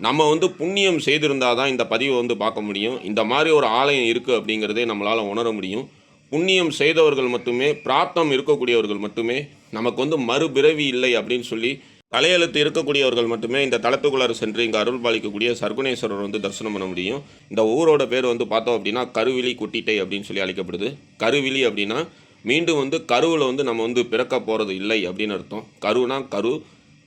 நம்ம வந்து புண்ணியம் செய்திருந்தா தான் இந்த பதிவை வந்து பார்க்க முடியும். இந்த மாதிரி ஒரு ஆலயம் இருக்குது அப்படிங்கிறதே நம்மளால் உணர முடியும். புண்ணியம் செய்தவர்கள் மட்டுமே, பிராப்தம் இருக்கக்கூடியவர்கள் மட்டுமே, நமக்கு வந்து மறுபிறவி இல்லை அப்படின்னு சொல்லி தலையெழுத்து இருக்கக்கூடியவர்கள் மட்டுமே இந்த தலத்துக்குள்ளார சென்று இங்கே அருள் பாலிக்கக்கூடிய சர்க்குணேஸ்வரர் வந்து தரிசனம் பண்ண முடியும். இந்த ஊரோட பேர் வந்து பார்த்தோம் அப்படின்னா கருவிழி குட்டிட்டை அப்படின்னு சொல்லி அழைக்கப்படுது. கருவிழி அப்படின்னா மீண்டும் வந்து கருவில் வந்து நம்ம வந்து பிறக்க போகிறது இல்லை அப்படின்னு அர்த்தம். கருனா கரு,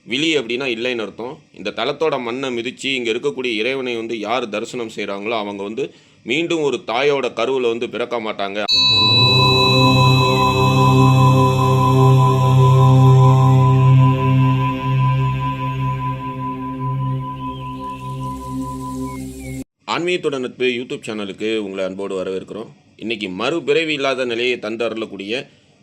விழி அப்படின்னா இல்லைன்னு அர்த்தம். இந்த தலத்தோட மண்ணை மிதித்து இங்கே இருக்கக்கூடிய இறைவனை வந்து யார் தரிசனம் செய்கிறாங்களோ அவங்க வந்து மீண்டும் ஒரு தாயோட கருவில் வந்து பிறக்க மாட்டாங்க. ஆன்மீகத்தோட நட்பு யூடியூப் சேனலுக்கு உங்களை அன்போடு வரவேற்கிறோம். இன்றைக்கி மறுபிறவி இல்லாத நிலையை தந்து அருளக்கூடிய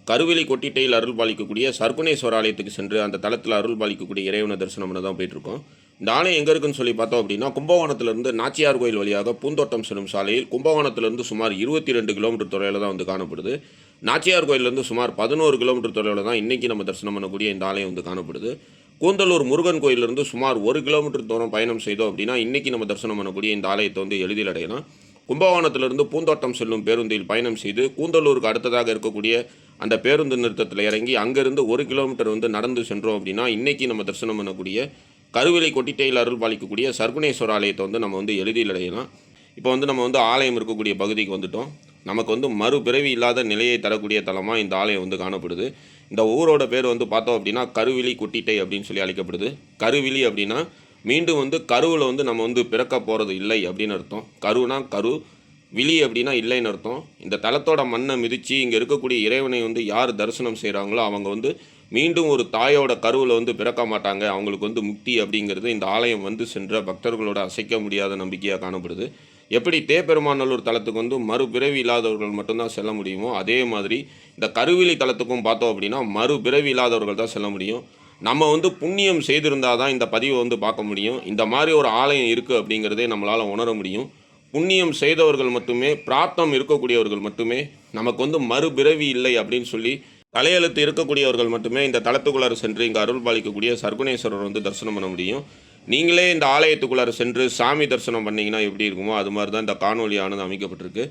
கருவிழி கொட்டிட்டையில் அருள் பாலிக்கக்கூடிய சர்க்குணேஸ்வர ஆலயத்துக்கு சென்று அந்த தளத்தில் அருள் பாலிக்கக்கூடிய இறைவனை தரிசனம் பண்ண தான் போயிட்டுருக்கோம். இந்த ஆலயம் எங்கே இருக்குன்னு சொல்லி பார்த்தோம் அப்படின்னா, கும்பகோணத்திலிருந்து நாச்சியார் கோயில் வழியாக பூந்தோட்டம் செல்லும் சாலையில் கும்பகோணத்திலிருந்து சுமார் 22 கிலோமீட்டர் தொலைவில் தான் வந்து காணப்படுது. நாச்சியார் கோயிலேருந்து சுமார் 11 கிலோமீட்டர் தொலைவில் தான் இன்றைக்கி நம்ம தரிசனம் பண்ணக்கூடிய இந்த ஆலயம் வந்து காணப்படுது. கூந்தலூர் முருகன் கோயிலிருந்து சுமார் 1 கிலோமீட்டர் தூரம் பயணம் செய்தோம் அப்படின்னா இன்றைக்கி நம்ம தரிசனம் பண்ணக்கூடிய இந்த ஆலயத்தை வந்து எளிதில் அடையலாம். கும்பகோணத்திலிருந்து பூந்தோட்டம் செல்லும் பேருந்தில் பயணம் செய்து கூந்தலூருக்கு அடுத்ததாக இருக்கக்கூடிய அந்த பேருந்து நிறுத்தத்தில் இறங்கி அங்கேருந்து 1 கிலோமீட்டர் வந்து நடந்து சென்றோம் அப்படின்னா இன்றைக்கி நம்ம தரிசனம் பண்ணக்கூடிய கருவிலை கொட்டிட்டையில் அருள் பாலிக்கக்கூடிய சர்க்குணேஸ்வர ஆலயத்தை வந்து நம்ம வந்து எளிதில் அடையலாம். இப்போ வந்து நம்ம வந்து ஆலயம் இருக்கக்கூடிய பகுதிக்கு வந்துட்டோம். நமக்கு வந்து மறுபிறவி இல்லாத நிலையை தரக்கூடிய தலமாக இந்த ஆலயம் வந்து காணப்படுது. இந்த ஊரோட பேர் வந்து பார்த்தோம் அப்படின்னா கருவிழி குட்டிட்டை அப்படின்னு சொல்லி அழைக்கப்படுது. கருவிழி அப்படின்னா மீண்டும் வந்து கருவில் வந்து நம்ம வந்து பிறக்க போகிறது இல்லை அப்படின்னு அர்த்தம். கருனா கரு, விழி அப்படின்னா இல்லைன்னு அர்த்தம். இந்த தலத்தோட மண்ணை மிதித்து இங்கே இருக்கக்கூடிய இறைவனை வந்து யார் தரிசனம் செய்கிறாங்களோ அவங்க வந்து மீண்டும் ஒரு தாயோட கருவில் வந்து பிறக்க மாட்டாங்க. அவங்களுக்கு வந்து முக்தி அப்படிங்கிறது இந்த ஆலயம் வந்து சென்ற பக்தர்களோட அசைக்க முடியாத நம்பிக்கையாக காணப்படுது. எப்படி தேப்பெருமாநல்லூர் தலத்துக்கு வந்து மறுபிறவி இல்லாதவர்கள் மட்டும்தான் செல்ல முடியுமோ அதே மாதிரி இந்த கருவிழி தலத்துக்கும் பார்த்தோம் அப்படின்னா மறுபிறவி இல்லாதவர்கள் தான் செல்ல முடியும். நம்ம வந்து புண்ணியம் செய்திருந்தால் தான் இந்த பதிவை வந்து பார்க்க முடியும். இந்த மாதிரி ஒரு ஆலயம் இருக்குது அப்படிங்கிறதே நம்மளால் உணர முடியும். புண்ணியம் செய்தவர்கள் மட்டுமே, பிராப்தம் இருக்கக்கூடியவர்கள் மட்டுமே, நமக்கு வந்து மறுபிறவி இல்லை அப்படின்னு சொல்லி தலையெழுத்து இருக்கக்கூடியவர்கள் மட்டுமே இந்த தலத்துக்குள்ளார சென்று இங்கே அருள் பாலிக்கக்கூடிய சர்க்குணேஸ்வரர் வந்து தரிசனம் பண்ண முடியும். நீங்களே இந்த ஆலயத்துக்குள்ளார சென்று சாமி தரிசனம் பண்ணிங்கன்னா எப்படி இருக்குமோ அது மாதிரி தான் இந்த காணொலியானது அமைக்கப்பட்டிருக்கு.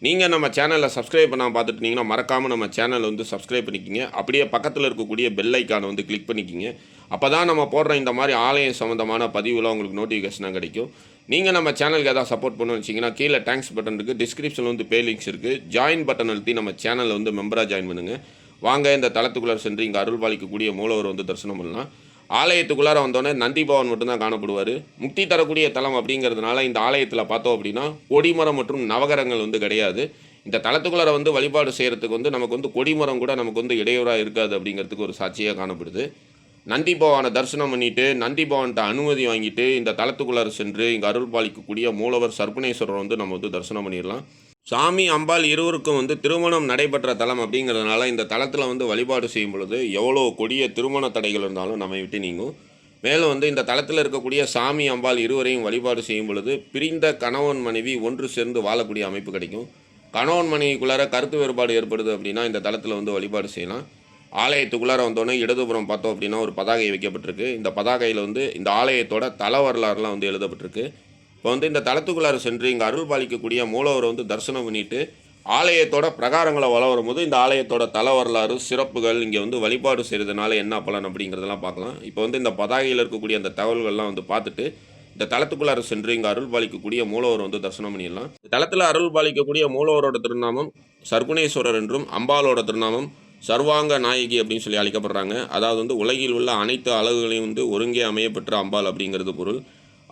நீங்கள் நம்ம சேனலில் சப்ஸ்கிரைப் பண்ணாமல் பார்த்துட்டீங்கன்னா மறக்காமல் நம்ம சேனலை வந்து சப்ஸ்கிரைப் பண்ணிக்கிங்க. அப்படியே பக்கத்தில் இருக்கக்கூடிய பெல் ஐக்கானை வந்து கிளிக் பண்ணிக்கிங்க. அப்போ தான் நம்ம போடுற இந்த மாதிரி ஆலயம் சம்மந்தமான பதிவுலாம் உங்களுக்கு நோட்டிஃபிகேஷனாக கிடைக்கும். நீங்கள் நம்ம சேனலுக்கு எதாவது சப்போர்ட் பண்ணணும்னு வச்சிங்கன்னா கீழே தேங்க்ஸ் பட்டன் இருக்குது, டிஸ்கிரிப்ஷனில் வந்து பே லிங்க்ஸ் இருக்குது. ஜாயின் பட்டன் அழுத்தி நம்ம சேனலில் வந்து மெம்பராக ஜாயின் பண்ணுங்கள். வாங்க இந்த தலத்துக்குள்ளார சென்று இங்கே அருள் பாலிக்கக்கூடிய மூலவர் வந்து தரிசனம் பண்ணலாம். ஆலயத்துக்குள்ளார வந்தோடனே நந்தி பவன் மட்டும்தான் காணப்படுவார். முக்தி தரக்கூடிய தலம் அப்படிங்கிறதுனால இந்த ஆலயத்தில் பார்த்தோம் அப்படின்னா கொடிமரம் மற்றும் நவகரங்கள் வந்து கிடையாது. இந்த தலத்துக்குள்ளார வந்து வழிபாடு செய்கிறதுக்கு வந்து நமக்கு வந்து கொடிமரம் கூட நமக்கு வந்து இடையூறாக இருக்காது அப்படிங்கிறதுக்கு ஒரு சாட்சியாக காணப்படுது. நந்தி பவானை தரிசனம் பண்ணிவிட்டு நந்தி பவன்கிட்ட அனுமதி வாங்கிட்டு இந்த தலத்துக்குள்ளார சென்று இங்கே அருள் பாலிக்கக்கூடிய மூலவர் சர்க்குணேஸ்வரர் வந்து நம்ம வந்து தரிசனம் பண்ணிடலாம். சாமி அம்பாள் இருவருக்கும் வந்து திருமணம் நடைபெற்ற தலம் அப்படிங்கிறதுனால இந்த தலத்தில் வந்து வழிபாடு செய்யும் பொழுது எவ்வளோ கொடிய திருமண தடைகள் இருந்தாலும் நம்மை விட்டு நீங்கும். மேலும் வந்து இந்த தலத்தில் இருக்கக்கூடிய சாமி அம்பாள் இருவரையும் வழிபாடு செய்யும் பொழுது பிரிந்த கணவன் மனைவி ஒன்று சேர்ந்து வாழக்கூடிய அமைப்பு கிடைக்கும். கணவன் மனைவிக்குள்ளார கருத்து வேறுபாடு ஏற்படுது அப்படின்னா இந்த தலத்தில் வந்து வழிபாடு செய்யலாம். ஆலயத்துக்குள்ளார வந்தோடனே இடதுபுறம் பார்த்தோம் அப்படின்னா ஒரு பதாகை வைக்கப்பட்டிருக்கு. இந்த பதாகையில் வந்து இந்த ஆலயத்தோட தல வரலாறுலாம் வந்து எழுதப்பட்டிருக்கு. இப்போ வந்து இந்த தலத்துக்குள்ளார சென்று இங்கே அருள் பாலிக்கக்கூடிய மூலவரை வந்து தரிசனம் பண்ணிவிட்டு ஆலயத்தோட பிரகாரங்களை வள வரும்போது இந்த ஆலயத்தோட தல வரலாறு சிறப்புகள் இங்கே வந்து வழிபாடு செய்கிறதுனால என்ன பலன் அப்படிங்கிறதெல்லாம் பார்க்கலாம். இப்போ வந்து இந்த பதாகையில் இருக்கக்கூடிய அந்த தகவல்கள்லாம் வந்து பார்த்துட்டு இந்த தலத்துக்குள்ளார சென்று இங்கே அருள் பாலிக்கக்கூடிய மூலவர் வந்து தரிசனம் பண்ணிடலாம். இந்த தலத்தில் அருள் பாலிக்கக்கூடிய மூலவரோட திருநாமம் சர்க்குணேஸ்வரர் என்றும் அம்பாலோட திருநாமம் சர்வாங்க நாயகி அப்படின்னு சொல்லி அழைக்கப்படுறாங்க. அதாவது வந்து உலகில் உள்ள அனைத்து அழகுகளையும் வந்து ஒருங்கே அமையப்பெற்ற அம்பாள் அப்படிங்கிறது பொருள்.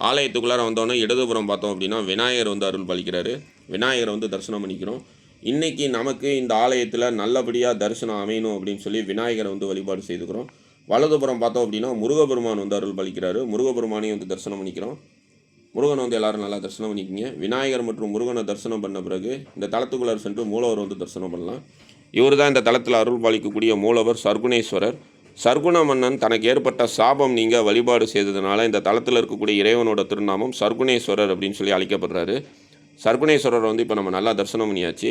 ஆலயத்துக்குள்ளார வந்தோடனே இடதுபுறம் பார்த்தோம் அப்படின்னா விநாயகர் வந்து அருள் பாலிக்கிறாரு. விநாயகரை வந்து தரிசனம் பண்ணிக்கிறோம். இன்றைக்கி நமக்கு இந்த ஆலயத்தில் நல்லபடியாக தரிசனம் அமையணும் அப்படின்னு சொல்லி விநாயகரை வந்து வழிபாடு செய்துக்கிறோம். வலதுபுறம் பார்த்தோம் அப்படின்னா முருகபெருமான் வந்து அருள் பாலிக்கிறாரு. முருகபெருமானையும் வந்து தரிசனம் பண்ணிக்கிறோம். முருகனை வந்து எல்லோரும் நல்லா தரிசனம் பண்ணிக்கிங்க. விநாயகர் மற்றும் முருகனை தரிசனம் பண்ண பிறகு இந்த தலத்துக்குள்ளார சென்று மூலவர் வந்து தரிசனம் பண்ணலாம். இவர் தான் இந்த தலத்தில் அருள் பாலிக்கக்கூடிய மூலவர் சர்க்குணேஸ்வரர். சர்க்குண மன்னன் தனக்கு ஏற்பட்ட சாபம் நீங்கள் வழிபாடு செய்ததுனால இந்த தலத்தில் இருக்கக்கூடிய இறைவனோட திருநாமம் சர்க்குணேஸ்வரர் அப்படின்னு சொல்லி அழைக்கப்படுறாரு. சர்க்குணேஸ்வரரை வந்து இப்போ நம்ம நல்லா தரிசனம் பண்ணியாச்சு.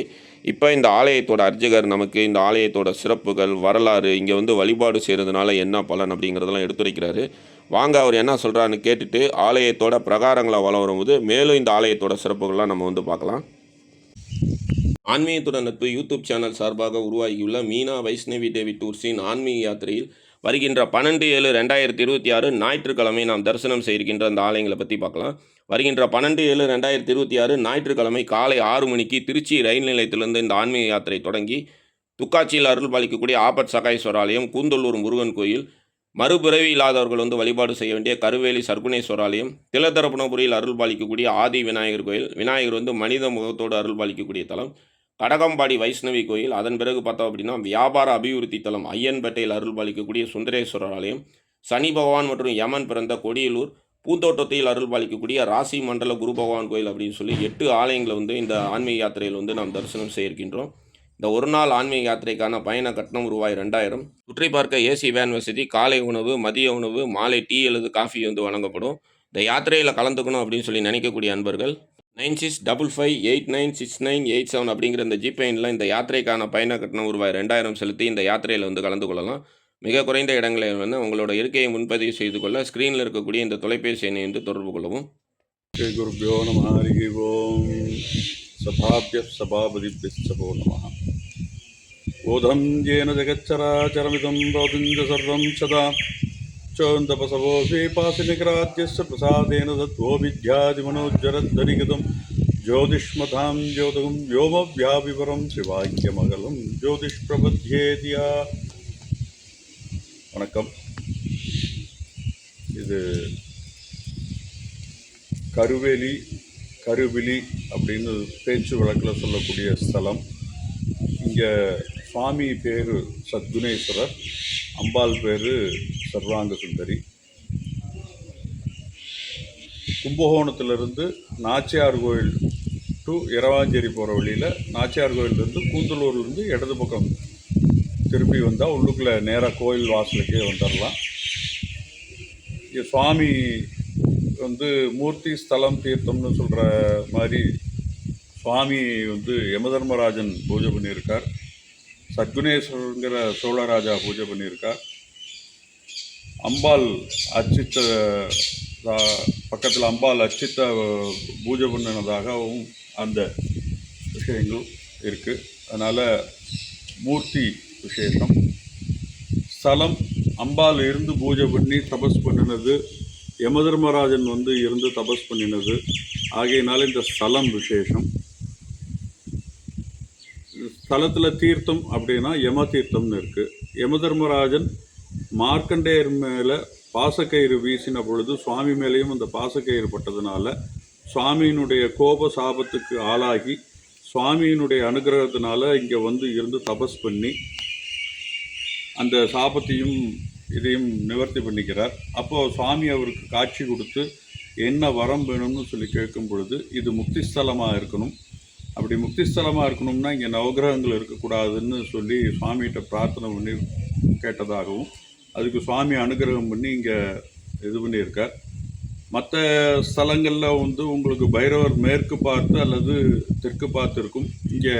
இப்போ இந்த ஆலயத்தோட அர்ச்சகர் நமக்கு இந்த ஆலயத்தோட சிறப்புகள், வரலாறு, இங்கே வந்து வழிபாடு செய்கிறதுனால என்ன பலன் அப்படிங்கிறதெல்லாம் எடுத்துரைக்கிறாரு. வாங்க அவர் என்ன சொல்கிறாருன்னு கேட்டுட்டு ஆலயத்தோட பிரகாரங்களை வலம் வரும்போது மேலும் இந்த ஆலயத்தோட சிறப்புகள்லாம் நம்ம வந்து பார்க்கலாம். ஆன்மீகத்துடன் நட்பு யூடியூப் சேனல் சார்பாக உருவாகியுள்ள மீனா வைஷ்ணவி தேவி டூர்ஸின் ஆன்மீக யாத்திரையில் வருகின்ற 12/7/2026 ஞாயிற்றுக்கிழமை நாம் தரிசனம் செய்கின்ற அந்த ஆலயங்களை பற்றி பார்க்கலாம். வருகின்ற 12/7/2026 ஞாயிற்றுக்கிழமை காலை 6 மணிக்கு திருச்சி ரயில் நிலையத்திலிருந்து இந்த ஆன்மீக யாத்திரை தொடங்கி துக்காட்சியில் அருள் பாலிக்கக்கூடிய ஆபத் சகாயேஸ்வரர் ஆலயம், கூந்தல்லூர் முருகன் கோயில், மறுபிறவி இல்லாதவர்கள் வந்து வழிபாடு செய்ய வேண்டிய கருவேலி சர்க்குணேஸ்வர ஆலயம், திலதரப்புணபுரியில் அருள் பாலிக்கக்கூடிய ஆதி விநாயகர் கோயில், விநாயகர் வந்து மனித முகத்தோடு அருள் பாலிக்கக்கூடிய தலம், கடகம்பாடி வைஷ்ணவி கோயில், அதன் பிறகு பார்த்தோம் அப்படின்னா வியாபார அபிவிருத்தி தலம் ஐயன்பேட்டையில் அருள் பாலிக்கக்கூடிய சுந்தரேஸ்வரர் ஆலயம், சனி பகவான் மற்றும் யமன் பிறந்த கொடியலூர் பூந்தோட்டத்தில் அருள் பாலிக்கக்கூடிய ராசி மண்டல குரு பகவான் கோயில் அப்படின்னு சொல்லி 8 ஆலயங்களை வந்து இந்த ஆன்மீக யாத்திரையில் வந்து நாம் தரிசனம் செய்ய இருக்கின்றோம். இந்த ஒரு நாள் ஆன்மீக யாத்திரைக்கான பயண கட்டணம் ரூபாய் 2000. சுற்றி பார்க்க ஏசி வேன் வசதி, காலை உணவு, மதிய உணவு, மாலை டீ அல்லது காஃபி வந்து வழங்கப்படும். இந்த யாத்திரையில் கலந்துக்கணும் அப்படின்னு சொல்லி நினைக்கக்கூடிய அன்பர்கள் 9655896987 அப்படிங்கிற இந்த ஜிபேனில் இந்த யாத்திரைக்கான பயண கட்டணம் ரூபாய் 2000 செலுத்தி இந்த யாத்திரையில் வந்து கலந்து கொள்ளலாம். மிக குறைந்த இடங்களில் வந்து உங்களோட இருக்கையை முன்பதிவு செய்து கொள்ள ஸ்க்ரீனில் இருக்கக்கூடிய இந்த தொலைபேசி எண்ணை வந்து தொடர்பு கொள்ளவும். ஸ்ரீ குருப்யோ நம. ஹரி ஓம். சபாப்ய சபாபதிப்யோ நம. ஓதம் ஏன ஜெகச்சராச்சரமிதம் ரோதிஞ்ச சர்வம் சதா चोन्दपसवो द्वीपासिनिकराद्यस्य प्रसादेन दत्तो विद्यादिमनोज्जरद्धरिगतं ज्योतिष्मतां ज्योतिगं व्योमव्यापिवरं शिवाख्यमगलं ज्योतिष्प्रबध्येदिया. வணக்கம். இது கருவிலி அப்படின்னு பேச்சு வழக்கில் சொல்லக்கூடிய ஸ்தலம். இங்கே சுவாமி பேர் சத்குணேஸ்வரர், அம்பாள் பேர் சர்வாங்க சுந்தரி. கும்பகோணத்திலிருந்து நாச்சியார் கோயில் டு இரவாஞ்சேரி போகிற வழியில் நாச்சியார் கோயிலிருந்து கூந்தலூர்லேருந்து இடது பக்கம் திருப்பி வந்தால் உள்ளுக்குள்ளே நேராக கோயில் வாசலுக்கே வந்துடலாம். இங்கே சுவாமி வந்து மூர்த்தி ஸ்தலம் தீர்த்தம்னு சொல்கிற மாதிரி சுவாமி வந்து யமதர்மராஜன் பூஜை பண்ணியிருக்கார். சத்குணேஸ்வரங்கிற சோழராஜா பூஜை பண்ணியிருக்கார். அம்பாள் அர்ச்சித்த பக்கத்தில் அம்பாள் அர்ச்சித்த பூஜை பண்ணினதாகவும் அந்த விஷயங்கள் இருக்குது. அதனால் மூர்த்தி விசேஷம். ஸ்தலம் அம்பாள் இருந்து பூஜை பண்ணி தபஸ் பண்ணினது, யமதர்மராஜன் வந்து இருந்து தபஸ் பண்ணினது ஆகையினால இந்த ஸ்தலம் விசேஷம். ஸ்தலத்தில் தீர்த்தம் அப்படின்னா யம தீர்த்தம்னு இருக்குது. யமதர்மராஜன் மார்க்கண்டேயர் மேலே பாசக்கயிறு வீசின பொழுது சுவாமி மேலேயும் அந்த பாசக்கயிறு பட்டதுனால சுவாமியினுடைய கோப சாபத்துக்கு ஆளாகி சுவாமியினுடைய அனுகிரகத்தினால இங்கே வந்து இருந்து தபஸ் பண்ணி அந்த சாபத்தையும் இதையும் நிவர்த்தி பண்ணிக்கிறார். அப்போது சுவாமி அவருக்கு காட்சி கொடுத்து என்ன வரம் வேணும்னு சொல்லி கேட்கும் பொழுது இது முக்திஸ்தலமாக இருக்கணும், அப்படி முக்திஸ்தலமாக இருக்கணும்னா இங்கே நவகிரகங்கள் இருக்கக்கூடாதுன்னு சொல்லி சுவாமிகிட்ட பிரார்த்தனை பண்ணி கேட்டதாகவும் அதுக்கு சுவாமி அனுகிரகம் பண்ணி இங்கே இது பண்ணியிருக்கார். மற்ற ஸ்தலங்களில் வந்து உங்களுக்கு பைரவர் மேற்கு பார்த்து அல்லது தெற்கு பார்த்து இருக்கும். இங்கே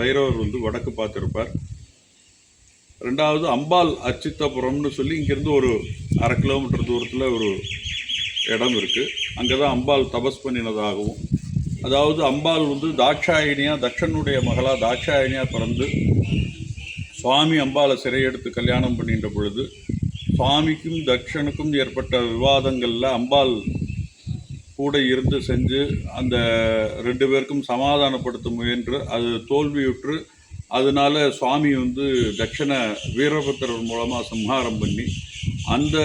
பைரவர் வந்து வடக்கு பார்த்துருப்பார். ரெண்டாவது அம்பாள் அர்ச்சித்தபுரம்னு சொல்லி இங்கேருந்து ஒரு 1/2 கிலோமீட்டர் தூரத்தில் ஒரு இடம் இருக்குது. அங்கே தான் அம்பாள் தபஸ் பண்ணினதாகவும், அதாவது அம்பாள் வந்து தாட்சாயினியாக தட்சனுடைய மகளாக தாட்சாயினியாக பிறந்து சுவாமி அம்பாளை சிறையெடுத்து கல்யாணம் பண்ணின்ற பொழுது சுவாமிக்கும் தட்சனுக்கும் ஏற்பட்ட விவாதங்களில் அம்பாள் கூட இருந்து செஞ்சு அந்த 2 பேருக்கும் சமாதானப்படுத்த முயன்று அது தோல்வியுற்று அதனால சுவாமி வந்து தட்சனை வீரபத்திரர் மூலமாக சம்ஹாரம் பண்ணி அந்த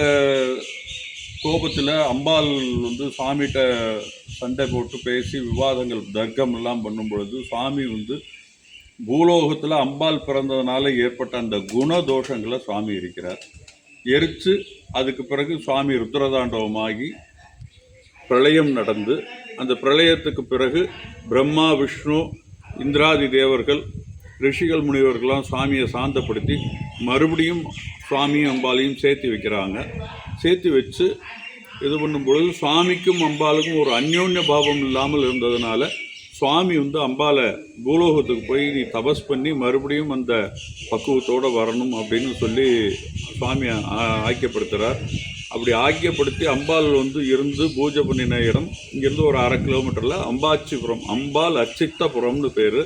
கோபத்தில் அம்பாள் வந்து சுவாமிகிட்ட சண்டை போட்டு பேசி விவாதங்கள் தர்க்கம் எல்லாம் பண்ணும் பொழுது சுவாமி வந்து பூலோகத்தில் அம்பாள் பிறந்ததுனால ஏற்பட்ட அந்த குணதோஷங்களை சுவாமி இருக்கிறார். எரித்து அதுக்கு பிறகு சுவாமி ருத்ரதாண்டவமாகி பிரளயம் நடந்து அந்த பிரளயத்துக்கு பிறகு பிரம்மா விஷ்ணு இந்திராதி தேவர்கள் ரிஷிகள் முனிவர்கள்லாம் சுவாமியை சாந்தப்படுத்தி மறுபடியும் சுவாமியும் அம்பாலையும் சேர்த்து வைக்கிறாங்க. சேர்த்து வச்சு இது பண்ணும்பொழுது சுவாமிக்கும் அம்பாளுக்கும் ஒரு அந்யோன்ய பாவம் இல்லாமல் இருந்ததுனால சுவாமி வந்து அம்பாலை பூலோகத்துக்கு போய் நீ தபஸ் பண்ணி மறுபடியும் அந்த பக்குவத்தோடு வரணும் அப்படின்னு சொல்லி சுவாமி ஆக்கியப்படுத்துகிறார். அப்படி ஆக்கியப்படுத்தி அம்பாள் வந்து இருந்து பூஜை பண்ணின இடம் இங்கேருந்து ஒரு 1/2 கிலோமீட்டரில் அம்பாச்சிபுரம், அம்பாள் அச்சித்தபுரம்னு பேர்.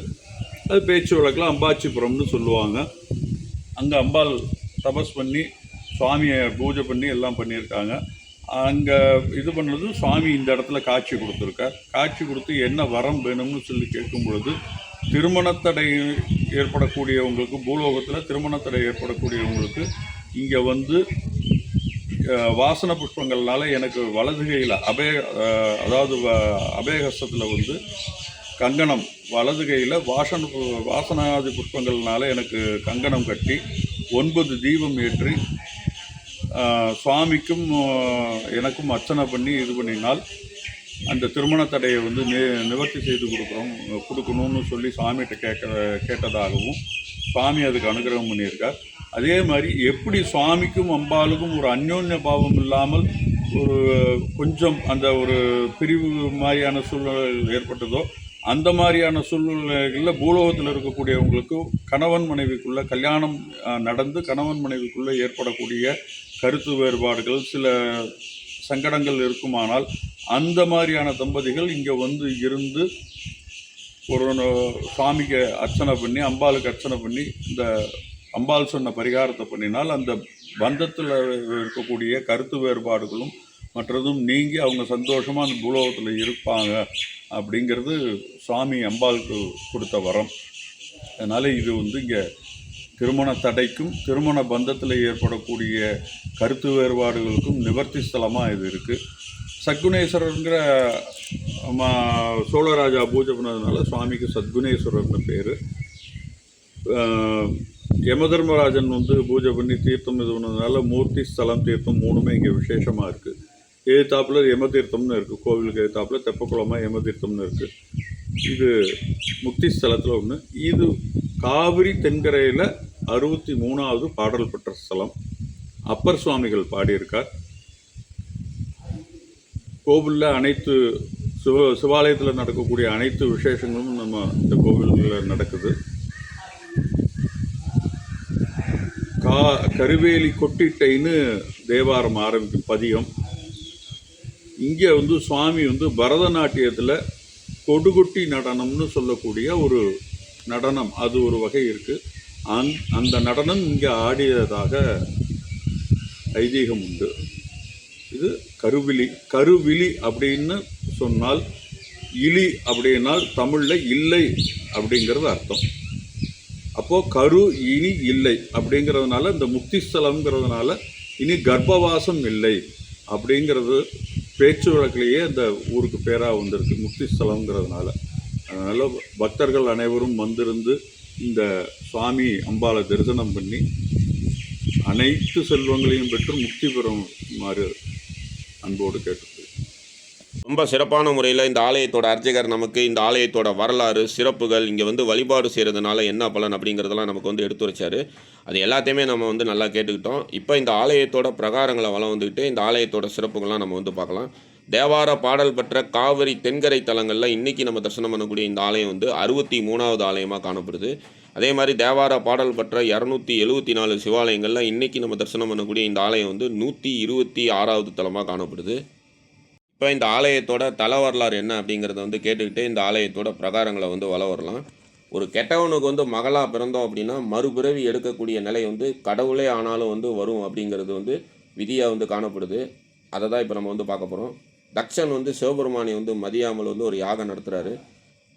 அது பேச்சு வழக்கில் அம்பாச்சிபுரம்னு சொல்லுவாங்க. அங்கே அம்பாள் தபஸ் பண்ணி சுவாமியை பூஜை பண்ணி எல்லாம் பண்ணியிருக்காங்க. அங்கே இது பண்ணது சுவாமி இந்த இடத்துல காட்சி கொடுத்துருக்கார். காட்சி கொடுத்து என்ன வரம் வேணும்னு சொல்லி கேட்கும் பொழுது, திருமணத்தடை ஏற்படக்கூடியவங்களுக்கு, பூலோகத்தில் திருமணத்தடை ஏற்படக்கூடியவங்களுக்கு இங்கே வந்து வாசன புஷ்பங்கள்னால எனக்கு வலது கையில் அதாவது அபயஹஸ்தத்தில் வந்து கங்கணம், வலது கையில் வாசனாதி புஷ்பங்கள்னால எனக்கு கங்கணம் கட்டி 9 தீபம் ஏற்றி சுவாமிக்கும் எனக்கும் அர்ச்சனை பண்ணி இது பண்ணினால் அந்த திருமண தடையை வந்து நிவர்த்தி செய்து கொடுக்கணும்னு சொல்லி சாமிகிட்ட கேட்டதாகவும் சுவாமி அதுக்கு அனுகிரகம் பண்ணியிருக்கார். அதே மாதிரி எப்படி சுவாமிக்கும் அம்பாளுக்கும் ஒரு அந்யோன்ய பாவம் இல்லாமல் ஒரு கொஞ்சம் அந்த ஒரு பிரிவு மாதிரியான சூழ்நிலை ஏற்பட்டதோ, அந்த மாதிரியான சூழ்நிலைகளில் பூலோகத்தில் இருக்கக்கூடியவங்களுக்கு கணவன் மனைவிக்குள்ளே கல்யாணம் நடந்து கணவன் மனைவிக்குள்ளே ஏற்படக்கூடிய கருத்து வேறுபாடுகள், சில சங்கடங்கள் இருக்குமானால் அந்த மாதிரியான தம்பதிகள் இங்கே வந்து இருந்து ஒரு சுவாமிக்கு அர்ச்சனை பண்ணி, அம்பாளுக்கு அர்ச்சனை பண்ணி, இந்த அம்பாள் சொன்ன பரிகாரத்தை பண்ணினால் அந்த பந்தத்தில் இருக்கக்கூடிய கருத்து வேறுபாடுகளும் மற்றதும் நீங்கி அவங்க சந்தோஷமாக அந்த பூலோகத்தில் இருப்பாங்க அப்படிங்கிறது சுவாமி அம்பாளுக்கு கொடுத்த வரம். அதனால் இது வந்து இங்கே திருமண தடைக்கும் திருமண பந்தத்தில் ஏற்படக்கூடிய கருத்து வேறுபாடுகளுக்கும் நிவர்த்தி ஸ்தலமாக இது இருக்குது. சத்குணேஸ்வரருங்கிற சோழராஜா பூஜை பண்ணதுனால சுவாமிக்கு சத்குணேஸ்வரர்னு பேர். யமதர்மராஜன் வந்து பூஜை பண்ணி தீர்த்தம் இது பண்ணதுனால மூர்த்தி ஸ்தலம் தீர்த்தம் 3மே இங்கே விசேஷமாக இருக்குது. எழுத்தாப்பில் யம தீர்த்தம்னு இருக்குது, கோவிலுக்கு எழுத்தாப்பில் தெப்பக்குளமாக யம தீர்த்தம்னு இருக்குது. இது முக்தி ஸ்தலத்தில் ஒன்று. இது காவிரி தென்கரையில் 63வது பாடல் பெற்ற ஸ்தலம். அப்பர் சுவாமிகள் பாடியிருக்கார். கோவிலில் அனைத்து சிவாலயத்தில் நடக்கக்கூடிய அனைத்து விசேஷங்களும் நம்ம இந்த கோவிலில் நடக்குது. கருவேலி கொட்டிட்டைன்னு தேவாரம் ஆரம்பிக்கும் பதியம். இங்கே வந்து சுவாமி வந்து பரதநாட்டியத்தில் கொடுகுட்டி நடனம்னு சொல்லக்கூடிய ஒரு நடனம், அது ஒரு வகை இருக்குது. அந்த நடனம் இங்கே ஆடியதாக ஐதீகம் உண்டு. இது கருவிழி அப்படின்னு சொன்னால், இலி அப்படின்னால் தமிழில் இல்லை அப்படிங்கிறது அர்த்தம். அப்போது கரு இனி இல்லை அப்படிங்கிறதுனால இந்த முக்திஸ்தலம்ங்கிறதுனால இனி கர்ப்பவாசம் இல்லை அப்படிங்கிறது பேச்சு வழக்கிலேயே அந்த ஊருக்கு பேராக வந்திருக்கு, முக்திஸ்தலம்ங்கிறதுனால. அதனால் பக்தர்கள் அனைவரும் வந்திருந்து இந்த சுவாமி அம்பாளை தரிசனம் பண்ணி அனைத்து செல்வங்களையும் பெற்று முக்தி பெறுமாறு அன்போடு கேட்டுக்கொள்கிறேன். ரொம்ப சிறப்பான முறையில் இந்த ஆலயத்தோட அர்ச்சகர் நமக்கு இந்த ஆலயத்தோட வரலாறு, சிறப்புகள், இங்கே வந்து வழிபாடு செய்கிறதுனால என்ன பலன் அப்படிங்கிறதெல்லாம் நமக்கு வந்து எடுத்து வச்சார். அது எல்லாத்தையுமே நம்ம வந்து நல்லா கேட்டுக்கிட்டோம். இப்போ இந்த ஆலயத்தோட பிரகாரங்களை வளம் வந்துக்கிட்டு இந்த ஆலயத்தோட சிறப்புகள்லாம் நம்ம வந்து பார்க்கலாம். தேவார பாடல் பெற்ற காவிரி தென்கரை தலங்களில் இன்றைக்கி நம்ம தரிசனம் பண்ணக்கூடிய இந்த ஆலயம் வந்து 63வது ஆலயமாக காணப்படுது. அதே மாதிரி தேவார பாடல் பெற்ற 274 சிவாலயங்களில் இன்றைக்கி நம்ம தரிசனம் பண்ணக்கூடிய இந்த ஆலயம் வந்து 126வது தலமாக காணப்படுது. இப்போ இந்த ஆலயத்தோட தல வரலாறு என்ன அப்படிங்கிறத வந்து கேட்டுக்கிட்டு இந்த ஆலயத்தோட பிரகாரங்களை வந்து வள வரலாம். ஒரு கெட்டவனுக்கு வந்து மகளாக பிறந்தோம் அப்படின்னா மறுபிறவி எடுக்கக்கூடிய நிலை வந்து கடவுளே ஆனாலும் வந்து வரும் அப்படிங்கிறது வந்து விதியாக வந்து காணப்படுது. அதை தான் இப்போ நம்ம வந்து பார்க்க போகிறோம். தக்ஷன் வந்து சிவபெருமானை வந்து மதியாமல் வந்து ஒரு யாகம் நடத்துகிறாரு.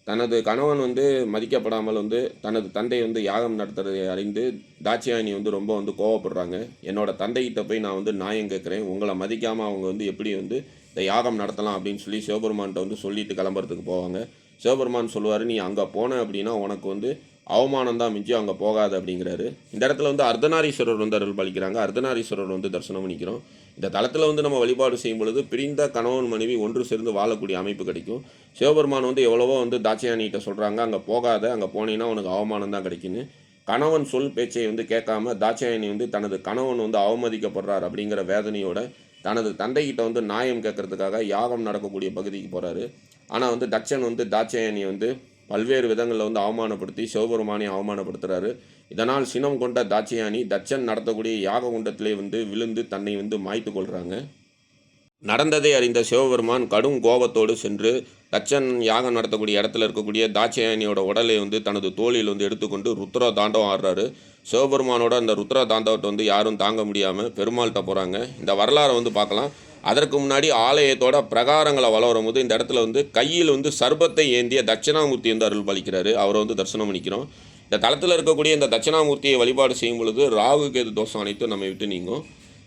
தனது கணவன் வந்து மதிக்கப்படாமல் வந்து தனது தந்தை வந்து யாகம் நடத்துறதை அறிந்து தாட்சியாயனி வந்து ரொம்ப வந்து கோவப்படுறாங்க. என்னோட தந்தைகிட்ட போய் நான் வந்து நியாயம் கேட்குறேன், உங்களை மதிக்காமல் அவங்க வந்து எப்படி வந்து இந்த யாகம் நடத்தலாம் அப்படின்னு சொல்லி சிவபெருமான்கிட்ட வந்து சொல்லிட்டு கிளம்புறதுக்கு போவாங்க. சிவபெருமான் சொல்லுவார், நீ அங்கே போன அப்படின்னா உனக்கு வந்து அவமானம் தான் மிஞ்சி, அங்கே போகாது அப்படிங்கிறாரு. இந்த இடத்துல வந்து அர்த்தநாரீஸ்வரர் வந்து அருள் பாலிக்கிறாங்க. அர்த்தநாரீஸ்வரர் வந்து தரிசனம் பண்ணிக்கிறோம். இந்த தலத்தில் வந்து நம்ம வழிபாடு செய்யும் பொழுது பிரிந்த கணவன் மனைவி ஒன்று சேர்ந்து வாழக்கூடிய அமைப்பு கிடைக்கும். சிவபெருமான் வந்து எவ்வளவோ வந்து தாட்சியாயனிகிட்ட சொல்கிறாங்க, அங்கே போகாத, அங்கே போனீங்கன்னா உனக்கு அவமானம் தான் கிடைக்குன்னு. கணவன் சொல் பேச்சை வந்து கேட்காம தாட்சியாயனி வந்து தனது கணவன் வந்து அவமதிக்கப்படுறார் அப்படிங்கிற வேதனையோட தனது தந்தைக்கிட்ட வந்து நியாயம் கேட்கறதுக்காக யாகம் நடக்கக்கூடிய பகுதிக்கு போகிறாரு. ஆனால் வந்து தட்சன் வந்து தாட்சாயணியை வந்து பல்வேறு விதங்களில் வந்து அவமானப்படுத்தி சிவபெருமானை அவமானப்படுத்துகிறாரு. இதனால் சினம் கொண்ட தாட்சாயணி தட்சன் நடத்தக்கூடிய யாக குண்டத்திலே வந்து விழுந்து தன்னை வந்து மாய்த்து கொள்கிறாங்க. நடந்ததை அறிந்த சிவபெருமான் கடும் கோபத்தோடு சென்று தட்சன் யாகம் நடத்தக்கூடிய இடத்துல இருக்கக்கூடிய தாட்சாயணியோட உடலை வந்து தனது தோளில் வந்து எடுத்துக்கொண்டு ருத்ர தாண்டவம் ஆடுறாரு. சிவபெருமானோட அந்த ருத்ர தாண்டவத்தை வந்து யாரும் தாங்க முடியாமல் பெருமாள்கிட்ட போகிறாங்க. இந்த வரலாறை வந்து பார்க்கலாம். அதற்கு முன்னாடி ஆலயத்தோட பிரகாரங்களை வளரும் போது இந்த இடத்துல வந்து கையில் வந்து சர்பத்தை ஏந்திய தட்சிணாமூர்த்தி வந்து அருள் பாலிக்கிறாரு. அவரை வந்து தரிசனம் பண்ணிக்கிறோம். இந்த தளத்தில் இருக்கக்கூடிய இந்த தட்சிணாமூர்த்தியை வழிபாடு செய்யும் பொழுது ராகு கேது தோஷம் அனைத்தும் நம்ம விட்டு நீங்கும்.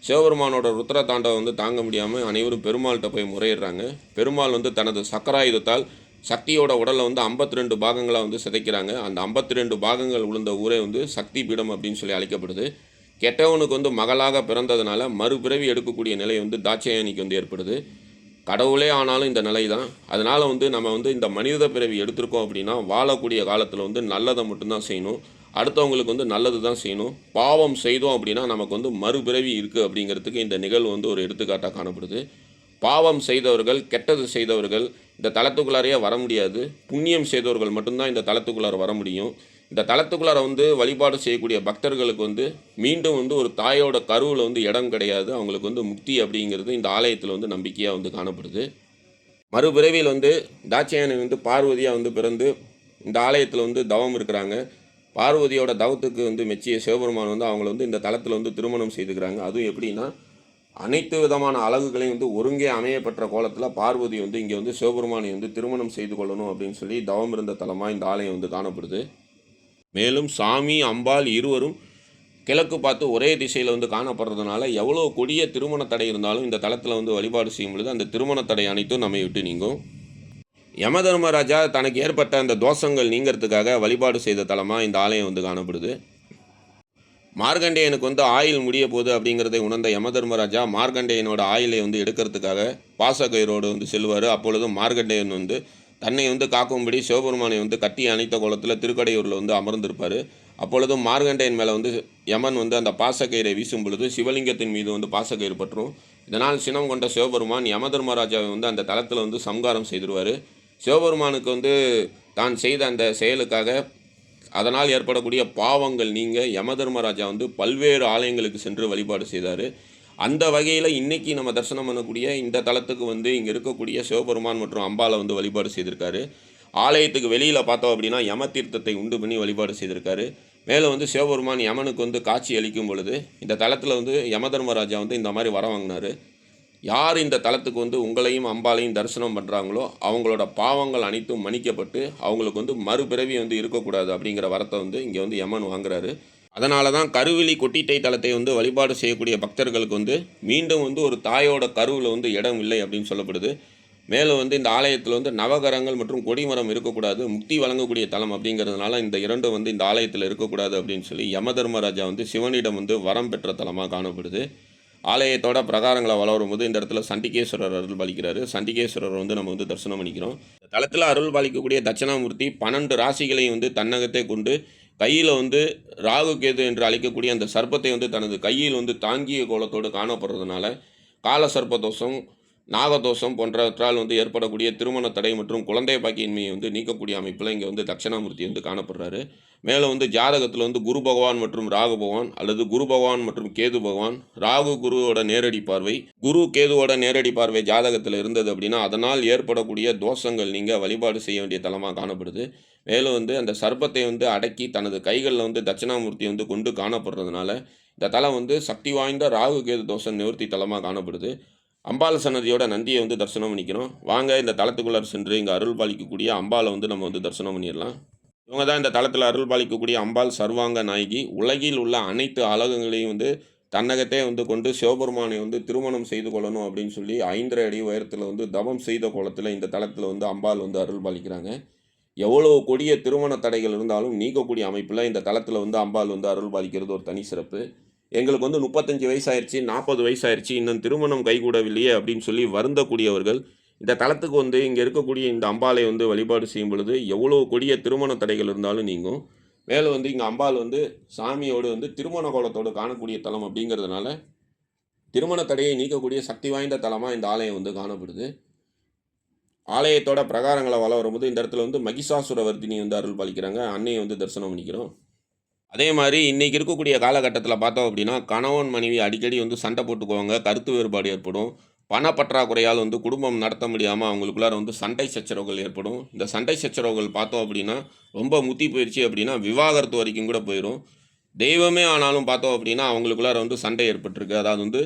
சிவபெருமானோட ருத்ர தாண்டவம் வந்து தாங்க முடியாமல் அனைவரும் பெருமாள்கிட்ட போய் முறையிடுறாங்க. பெருமாள் வந்து தனது சக்கராயுதத்தால் சக்தியோட உடலை வந்து 52 பாகங்களாக வந்து சிதைக்கிறாங்க. அந்த 52 பாகங்கள் விழுந்த ஊரே வந்து சக்தி பீடம் அப்படின்னு சொல்லி அழைக்கப்படுது. கெட்டவனுக்கு வந்து மகளாக பிறந்ததுனால மறுபிறவி எடுக்கக்கூடிய நிலை வந்து தாட்சாயணிக்கு வந்து ஏற்படுது. கடவுளே ஆனாலும் இந்த நிலை தான். அதனால் வந்து நம்ம வந்து இந்த மனித பிறவி எடுத்திருக்கோம் அப்படின்னா வாழக்கூடிய காலத்தில் வந்து நல்லதை மட்டும்தான் செய்யணும். அடுத்தவங்களுக்கு வந்து நல்லது தான் செய்யணும். பாவம் செய்தோம் அப்படின்னா நமக்கு வந்து மறுபிறவி இருக்குது அப்படிங்கிறதுக்கு இந்த நிகழ்வு வந்து ஒரு எடுத்துக்காட்டாக காணப்படுது. பாவம் செய்தவர்கள், கெட்டது செய்தவர்கள் இந்த தலத்துக்குள்ளாரையே வர முடியாது. புண்ணியம் செய்தவர்கள் மட்டும்தான் இந்த தலத்துக்குள்ளார வர முடியும். இந்த தலத்துக்குள்ளார வந்து வழிபாடு செய்யக்கூடிய பக்தர்களுக்கு வந்து மீண்டும் வந்து ஒரு தாயோட கருவில் வந்து இடம் கிடையாது. அவங்களுக்கு வந்து முக்தி அப்படிங்கிறது இந்த ஆலயத்தில் வந்து நம்பிக்கையாக வந்து காணப்படுது. மறுபிறவியில் வந்து தாட்சாயணி வந்து பார்வதியாக வந்து பிறந்து இந்த ஆலயத்தில் வந்து தவம் இருக்கிறாங்க. பார்வதியோட தவத்துக்கு வந்து மெச்சிய சிவபெருமான் வந்து அவங்கள வந்து இந்த தலத்தில் வந்து திருமணம் செய்துக்கிறாங்க. அதுவும் எப்படின்னா அனைத்து விதமான அழகுகளையும் வந்து ஒருங்கே அமையப்பெற்ற கோலத்தில் பார்வதி வந்து இங்கே வந்து சிவபெருமானை வந்து திருமணம் செய்து கொள்ளணும் அப்படின்னு சொல்லி தவம் இருந்த தலமாக இந்த ஆலயம் வந்து காணப்படுது. மேலும் சாமி அம்பாள் இருவரும் கிழக்கு பார்த்து ஒரே திசையில் வந்து காணப்படுறதுனால எவ்வளோ கொடிய திருமண தடை இருந்தாலும் இந்த தலத்தில் வந்து வழிபாடு செய்யும் பொழுது அந்த திருமண தடை அனைத்தும் நம்மை விட்டு நீங்கும். யமதர்மராஜா தனக்கு ஏற்பட்ட அந்த தோஷங்கள் நீங்கிறதுக்காக வழிபாடு செய்த தலமாக இந்த ஆலயம் வந்து காணப்படுது. மார்கண்டேயனுக்கு வந்து ஆயில் முடிய போகுது அப்படிங்கிறதை உணர்ந்த யமதர்மராஜா மார்கண்டேயனோட ஆயிலை வந்து எடுக்கிறதுக்காக பாசகயிரோடு வந்து செல்வார். அப்பொழுது மார்கண்டேயன் வந்து தன்னை வந்து காக்கும்படி சிவபெருமானை வந்து கட்டி அணைத்த கோலத்தில் திருக்கடையூரில் வந்து அமர்ந்திருப்பார். அப்பொழுதும் மார்கண்டேயன் மேலே வந்து யமன் வந்து அந்த பாசக்கயிறை வீசும் பொழுது சிவலிங்கத்தின் மீது வந்து பாசக்கயிறு பற்றும். இதனால் சினம் கொண்ட சிவபெருமான் யமதர்மராஜாவை வந்து அந்த தலத்தில் வந்து சம்காரம் செய்திருவார். சிவபெருமானுக்கு வந்து தான் செய்த அந்த செயலுக்காக அதனால் ஏற்படக்கூடிய பாவங்கள் நீங்க யமதர்மராஜா வந்து பல்வேறு ஆலயங்களுக்கு சென்று வழிபாடு செய்தார். அந்த வகையில் இன்றைக்கி நம்ம தரிசனம் பண்ணக்கூடிய இந்த தலத்துக்கு வந்து இங்கே இருக்கக்கூடிய சிவபெருமான் மற்றும் அம்பாலை வந்து வழிபாடு செய்திருக்காரு. ஆலயத்துக்கு வெளியில் பார்த்தோம் அப்படின்னா யம தீர்த்தத்தை உண்டு பண்ணி வழிபாடு செய்திருக்காரு. மேலும் வந்து சிவபெருமான் யமனுக்கு வந்து காட்சி அளிக்கும் பொழுது இந்த தலத்தில் வந்து யமதர்மராஜா வந்து இந்த மாதிரி வரம் வாங்கினார். யார் இந்த தலத்துக்கு வந்து உங்களையும் அம்பாலையும் தரிசனம் பண்ணுறாங்களோ அவங்களோட பாவங்கள் அனைத்தும் மன்னிக்கப்பட்டு அவங்களுக்கு வந்து மறுபிறவி வந்து இருக்கக்கூடாது அப்படிங்கிற வரத்தை வந்து இங்கே வந்து யமன் வாங்குறாரு. அதனால தான் கருவிழி கொட்டிட்டை தலத்தை வந்து வழிபாடு செய்யக்கூடிய பக்தர்களுக்கு வந்து மீண்டும் வந்து ஒரு தாயோட கருவில் வந்து இடம் இல்லை அப்படின்னு சொல்லப்படுது. மேலும் வந்து இந்த ஆலயத்தில் வந்து நவகரங்கள் மற்றும் கொடிமரம் இருக்கக்கூடாது, முக்தி வழங்கக்கூடிய தலம் அப்படிங்கிறதுனால இந்த இரண்டும் வந்து இந்த ஆலயத்தில் இருக்கக்கூடாது அப்படின்னு சொல்லி யமதர்மராஜா வந்து சிவனிடம் வந்து வரம் பெற்ற தலமாக காணப்படுது. ஆலயத்தோட பிரகாரங்களை வளரும் போது இந்த இடத்துல சண்டிகேஸ்வரர் அருள் பாலிக்கிறாரு. சண்டிகேஸ்வரர் வந்து நம்ம வந்து தரிசனம் பண்ணிக்கிறோம். இந்த தலத்தில் அருள் பாலிக்கக்கூடிய தட்சிணாமூர்த்தி 12 ராசிகளையும் வந்து தன்னகத்தை கொண்டு கையில் வந்து ராகு கேது என்று அழைக்கக்கூடிய அந்த சர்ப்பத்தை வந்து தனது கையில் வந்து தாங்கிய கோலத்தோடு காணப்படுறதுனால கால சர்ப்பதோஷம், நாகதோஷம் போன்றவற்றால் வந்து ஏற்படக்கூடிய திருமண தடை மற்றும் குழந்தை பாக்கியின்மையை வந்து நீக்கக்கூடிய அமைப்பில் இங்கே வந்து தட்சிணாமூர்த்தி வந்து காணப்படுறாரு. மேலும் வந்து ஜாதகத்தில் வந்து குரு பகவான் மற்றும் ராகு பகவான் அல்லது குரு பகவான் மற்றும் கேது பகவான், ராகு குருவோட நேரடி பார்வை, குரு கேதுவோட நேரடி பார்வை ஜாதகத்தில் இருந்தது அப்படின்னா அதனால் ஏற்படக்கூடிய தோஷங்கள் நீங்கள் வழிபாடு செய்ய வேண்டிய தலமாக காணப்படுது. மேலும் வந்து அந்த சர்ப்பத்தை வந்து அடக்கி தனது கைகளில் வந்து தட்சிணாமூர்த்தி வந்து கொண்டு காணப்படுறதுனால இந்த தலம் வந்து சக்தி வாய்ந்த ராகு கேது தோஷம் நிவர்த்தி தலமாக காணப்படுது. அம்பாள் சன்னதியோட நந்தியை வந்து தரிசனம் பண்ணிக்கணும். வாங்க இந்த தலத்துக்குள்ளார் சென்று இங்கே அருள் பாலிக்கக்கூடிய அம்பாலை வந்து நம்ம வந்து தரிசனம் பண்ணிடலாம். இவங்க தான் இந்த தலத்தில் அருள் பாலிக்கக்கூடிய அம்பாள் சர்வாங்க நாயகி. உலகில் உள்ள அனைத்து அழகுகளையும் வந்து தன்னகத்தே வந்து கொண்டு சிவபெருமானை வந்து திருமணம் செய்து கொள்ளணும் அப்படின்னு சொல்லி 5.5 அடி உயரத்தில் வந்து தவம் செய்த கோலத்தில் இந்த தலத்தில் வந்து அம்பாள் வந்து அருள் பாலிக்கிறாங்க. எவ்வளோ கொடிய திருமண தடைகள் இருந்தாலும் நீக்கக்கூடிய அமைப்பில் இந்த தலத்தில் வந்து அம்பாள் வந்து அருள் பாலிக்கிறது ஒரு தனி சிறப்பு. எங்களுக்கு வந்து 35 வயசாயிருச்சு, 40 வயசாயிருச்சு, இன்னும் திருமணம் கைகூடவில்லையே அப்படின்னு சொல்லி வருந்தக்கூடியவர்கள் இந்த தலத்துக்கு வந்து இங்கே இருக்கக்கூடிய இந்த அம்பாலை வந்து வழிபாடு செய்யும் பொழுது எவ்வளோ கொடிய திருமண தடைகள் இருந்தாலும் நீங்கும். மேலும் வந்து இங்கே அம்பாள் வந்து சாமியோடு வந்து திருமண கோலத்தோடு காணக்கூடிய தலம் அப்படிங்கிறதுனால திருமண தடையை நீக்கக்கூடிய சக்தி வாய்ந்த தலமாக இந்த ஆலயம் வந்து காணப்படுது. ஆலயத்தோட பிரகாரங்களை வலம் வரும்போது இந்த இடத்துல வந்து மகிஷாசுரவர்த்தினி வந்து அருள் பாலிக்கிறாங்க. அன்னையை வந்து தரிசனம் பண்ணிக்கிறோம். அதே மாதிரி இன்றைக்கி இருக்கக்கூடிய காலகட்டத்தில் பார்த்தோம் அப்படின்னா, கணவன் மனைவி அடிக்கடி வந்து சண்டை போட்டுக்குவாங்க, கருத்து வேறுபாடு ஏற்படும். பணப்பற்றாக்குறையால் வந்து குடும்பம் நடத்த முடியாமல் அவங்களுக்குள்ளார வந்து சண்டை சச்சரவுகள் ஏற்படும். இந்த சண்டை சச்சரவுகள் பார்த்தோம் அப்படின்னா ரொம்ப முத்தி போயிடுச்சு அப்படின்னா விவாகரத்து வரைக்கும் கூட போயிடும். தெய்வமே ஆனாலும் பார்த்தோம் அப்படின்னா அவங்களுக்குள்ளார வந்து சண்டை ஏற்பட்டிருக்கு. அதாவது வந்து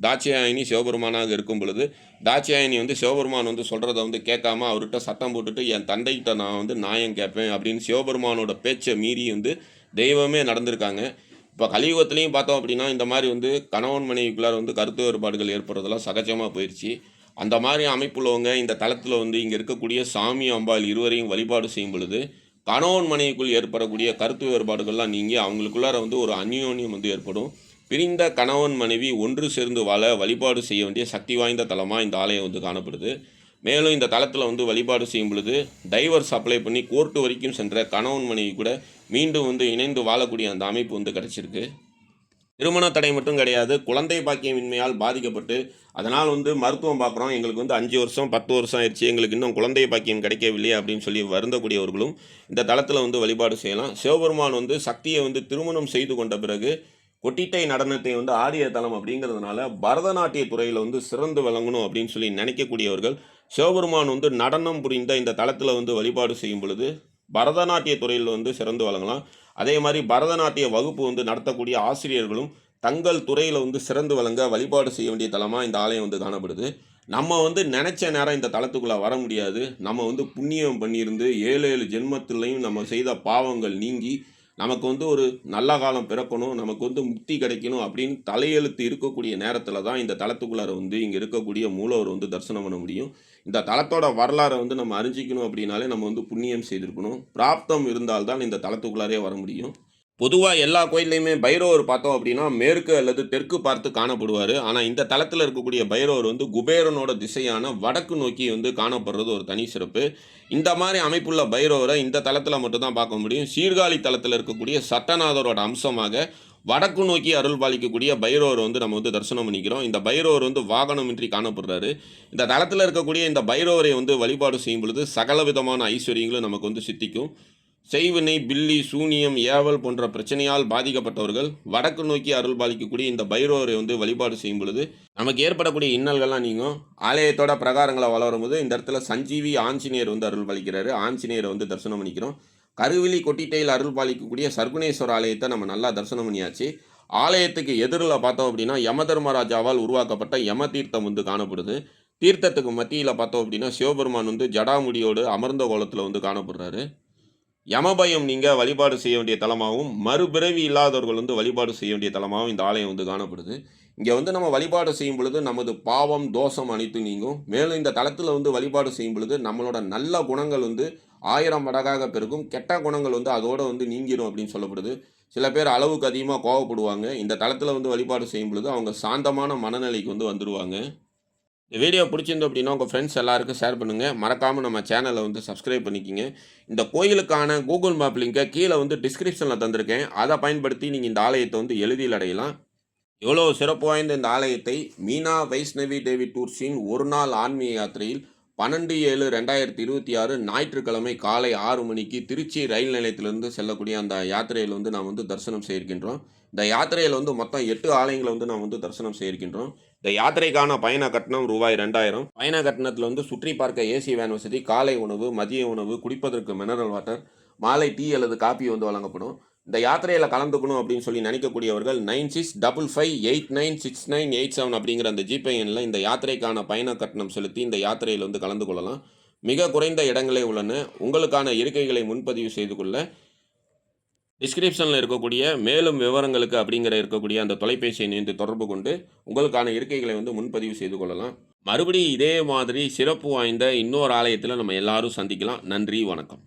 தாட்சியாயினி சிவபெருமானாக இருக்கும் பொழுது, தாட்சியாயினி வந்து சிவபெருமான் வந்து சொல்கிறத வந்து கேட்காம அவர்கிட்ட சத்தம் போட்டுட்டு என் தந்தைகிட்ட நான் வந்து நியாயம் கேட்பேன் அப்படின்னு சிவபெருமானோட பேச்சை மீறி வந்து தெய்வமே நடந்திருக்காங்க. இப்போ கலியுகத்துலேயும் பார்த்தோம் அப்படின்னா இந்த மாதிரி வந்து கணவன் மனைவிக்குள்ளார வந்து கருத்து வேறுபாடுகள் ஏற்படுறதெல்லாம் சகஜமாக போயிடுச்சு. அந்த மாதிரி அமைப்புள்ளவங்க இந்த தளத்தில் வந்து இங்கே இருக்கக்கூடிய சாமி அம்பாள் இருவரையும் வழிபாடு செய்யும் பொழுது கணவன் மனைவிக்குள் ஏற்படக்கூடிய கருத்து வேறுபாடுகள்லாம் நீங்கி அவங்களுக்குள்ளார வந்து ஒரு அந்யோன்யம் வந்து ஏற்படும். பிரிந்த கணவன் மனைவி ஒன்று சேர்ந்து வாழ வழிபாடு செய்ய வேண்டிய சக்தி வாய்ந்த தலமாக இந்த ஆலயம் வந்து காணப்படுது. மேலும் இந்த தளத்தில் வந்து வழிபாடு செய்யும் பொழுது டைவர்ஸ் அப்ளை பண்ணி கோர்ட்டு வரைக்கும் சென்ற கணவன் மனைவி கூட மீண்டும் வந்து இணைந்து வாழக்கூடிய அந்த அமைப்பு வந்து கிடச்சிருக்கு. திருமண தடை மட்டும் கிடையாது, குழந்தை பாக்கியமின்மையால் பாதிக்கப்பட்டு அதனால் வந்து மருத்துவம் பார்க்குறோம், எங்களுக்கு வந்து 5 வருஷம் 10 வருஷம் ஆயிடுச்சு, எங்களுக்கு இன்னும் குழந்தை பாக்கியம் கிடைக்கவில்லை அப்படின்னு சொல்லி வருந்தக்கூடியவர்களும் இந்த தளத்தில் வந்து வழிபாடு செய்யலாம். சிவபெருமான் வந்து சக்தியை வந்து திருமணம் செய்து கொண்ட பிறகு கொட்டிட்டை நடனத்தை வந்து ஆடிய தலம் அப்படிங்கிறதுனால பரதநாட்டிய துறையில் வந்து சிறந்து விளங்கணும் அப்படின்னு சொல்லி நினைக்கக்கூடியவர்கள் சிவபெருமான் வந்து நடனம் புரிந்த இந்த தளத்தில் வந்து வழிபாடு செய்யும் பொழுது பரதநாட்டிய துறையில் வந்து சிறந்து விளங்கலாம். அதே மாதிரி பரதநாட்டிய வகுப்பு வந்து நடத்தக்கூடிய ஆசிரியர்களும் தங்கள் துறையில் வந்து சிறந்து விளங்க வழிபாடு செய்ய வேண்டிய தலமாக இந்த ஆலயம் வந்து காணப்படுது. நம்ம வந்து நினச்ச நேரம் இந்த தலத்துக்குள்ளே வர முடியாது. நம்ம வந்து புண்ணியம் பண்ணியிருந்து 7 ஜென்மத்திலையும் நம்ம செய்த பாவங்கள் நீங்கி நமக்கு வந்து ஒரு நல்ல காலம் பிறக்கணும், நமக்கு வந்து முக்தி கிடைக்கணும் அப்படின்னு தலையெழுத்து இருக்கக்கூடிய நேரத்தில் தான் இந்த தலத்துக்குள்ளார வந்து இங்கே இருக்கக்கூடிய மூலவர் வந்து தரிசனம் பண்ண முடியும். இந்த தலத்தோட வரலாறை வந்து நம்ம அறிஞ்சிக்கணும் அப்படின்னாலே நம்ம வந்து புண்ணியம் செய்திருக்கணும். பிராப்தம் இருந்தால்தான் இந்த தலத்துக்குள்ளாரே வர முடியும். பொதுவாக எல்லா கோயில்லையுமே பைரவர் பார்த்தோம் அப்படின்னா மேற்கு அல்லது தெற்கு பார்த்து காணப்படுவார். ஆனால் இந்த தளத்தில் இருக்கக்கூடிய பைரவர் வந்து குபேரனோட திசையான வடக்கு நோக்கி வந்து காணப்படுறது ஒரு தனி சிறப்பு. இந்த மாதிரி அமைப்புள்ள பைரவரை இந்த தளத்தில் மட்டும்தான் பார்க்க முடியும். சீர்காழி தளத்தில் இருக்கக்கூடிய சட்டநாதரோட அம்சமாக வடக்கு நோக்கி அருள் பாலிக்கக்கூடிய பைரவர் வந்து நம்ம வந்து தரிசனம் பண்ணிக்கிறோம். இந்த பைரவர் வந்து வாகனமின்றி காணப்படுறாரு. இந்த தளத்தில் இருக்கக்கூடிய இந்த பைரவரை வந்து வழிபாடு செய்யும் பொழுது சகல விதமான ஐஸ்வர்யங்களும் நமக்கு வந்து சித்திக்கும். செய்வினை, பில்லி, சூனியம், ஏவல் போன்ற பிரச்சனையால் பாதிக்கப்பட்டவர்கள் வடக்கு நோக்கி அருள் பாலிக்கக்கூடிய இந்த பைரவரை வந்து வழிபாடு செய்யும் பொழுது நமக்கு ஏற்படக்கூடிய இன்னல்கள்லாம் நீங்கும். ஆலயத்தோட பிரகாரங்களை வளரும்போது இந்த இடத்துல சஞ்சீவி ஆஞ்சநேயர் வந்து அருள் பாலிக்கிறாரு. ஆஞ்சநேயரை வந்து தரிசனம் பண்ணிக்கிறோம். கருவிலி கொட்டிட்டையில் அருள் பாலிக்கக்கூடிய சர்க்குணேஸ்வர ஆலயத்தை நம்ம நல்லா தரிசனம் பண்ணியாச்சு. ஆலயத்துக்கு எதிரில் பார்த்தோம் அப்படின்னா யமதர்மராஜாவால் உருவாக்கப்பட்ட யம தீர்த்தம் வந்து காணப்படுது. தீர்த்தத்துக்கு மத்தியில் பார்த்தோம் அப்படின்னா சிவபெருமான் வந்து ஜடாமுடியோடு அமர்ந்த கோலத்தில் வந்து காணப்படுறாரு. யமபயம் நீங்கள் வழிபாடு செய்ய வேண்டிய தலமாகவும் மறுபிறவி இல்லாதவர்கள் வந்து வழிபாடு செய்ய வேண்டிய தலமாகவும் இந்த ஆலயம் வந்து காணப்படுது. இங்கே வந்து நம்ம வழிபாடு செய்யும் பொழுது நமது பாவம் தோஷம் அனைத்து நீங்கும். மேலும் இந்த தலத்தில் வந்து வழிபாடு செய்யும் பொழுது நம்மளோட நல்ல குணங்கள் வந்து 1000 மடங்காக பெருகும், கெட்ட குணங்கள் வந்து அதோடு வந்து நீங்கிடும் அப்படின்னு சொல்லப்படுது. சில பேர் அளவுக்கு அதிகமாக கோவப்படுவாங்க. இந்த தலத்தில் வந்து வழிபாடு செய்யும் பொழுது அவங்க சாந்தமான மனநிலைக்கு வந்து வந்துடுவாங்க. இந்த வீடியோ பிடிச்சிருந்து அப்படின்னா உங்கள் ஃப்ரெண்ட்ஸ் எல்லாருக்கும் ஷேர் பண்ணுங்கள். மறக்காமல் நம்ம சேனலை வந்து சப்ஸ்கிரைப் பண்ணிக்கிங்க. இந்த கோயிலுக்கான கூகுள் மேப் லிங்கை கீழே வந்து டிஸ்கிரிப்ஷனில் தந்திருக்கேன். அதை பயன்படுத்தி நீங்கள் இந்த ஆலயத்தை வந்து எளிதில் அடையலாம். எவ்வளோ சிறப்பு வாய்ந்த இந்த ஆலயத்தை மீனா வைஷ்ணவி தேவி டூர்ஸின் ஒரு நாள் ஆன்மீக யாத்திரையில் 12/7/2026 ஞாயிற்றுக்கிழமை காலை 6 மணிக்கு திருச்சி ரயில் நிலையத்திலிருந்து செல்லக்கூடிய அந்த யாத்திரையில் வந்து நாம் வந்து தரிசனம் செய்திருக்கின்றோம். இந்த யாத்திரையில் வந்து மொத்தம் 8 ஆலயங்களை வந்து நாம் வந்து தரிசனம் செய்திருக்கின்றோம். இந்த யாத்திரைக்கான பயண கட்டணம் ரூபாய் 2000. பயண கட்டணத்தில் வந்து சுற்றி பார்க்க ஏசி வேன் வசதி, காலை உணவு, மதிய உணவு, குடிப்பதற்கு மினரல் வாட்டர், மாலை டீ அல்லது காப்பி வந்து வழங்கப்படும். இந்த யாத்திரையில் கலந்துக்கணும் அப்படின்னு சொல்லி நினைக்கக்கூடியவர்கள் 9655896987 அப்படிங்கிற அந்த ஜிபே எண்ணில் இந்த யாத்திரைக்கான பயண கட்டணம் செலுத்தி இந்த யாத்திரையில் வந்து கலந்து கொள்ளலாம். மிக குறைந்த இடங்களே உள்ளன. உங்களுக்கான இருக்கைகளை முன்பதிவு செய்து கொள்ள டிஸ்கிரிப்ஷனில் இருக்கக்கூடிய மேலும் விவரங்களுக்கு அப்படிங்கிற இருக்கக்கூடிய அந்த தொலைபேசி எண்ணை தொடர்பு கொண்டு உங்களுக்கான இருக்கைகளை வந்து முன்பதிவு செய்து கொள்ளலாம். மறுபடியும் இதே மாதிரி சிறப்பு வாய்ந்த இன்னொரு ஆலயத்தில் நம்ம எல்லாரும் சந்திக்கலாம். நன்றி, வணக்கம்.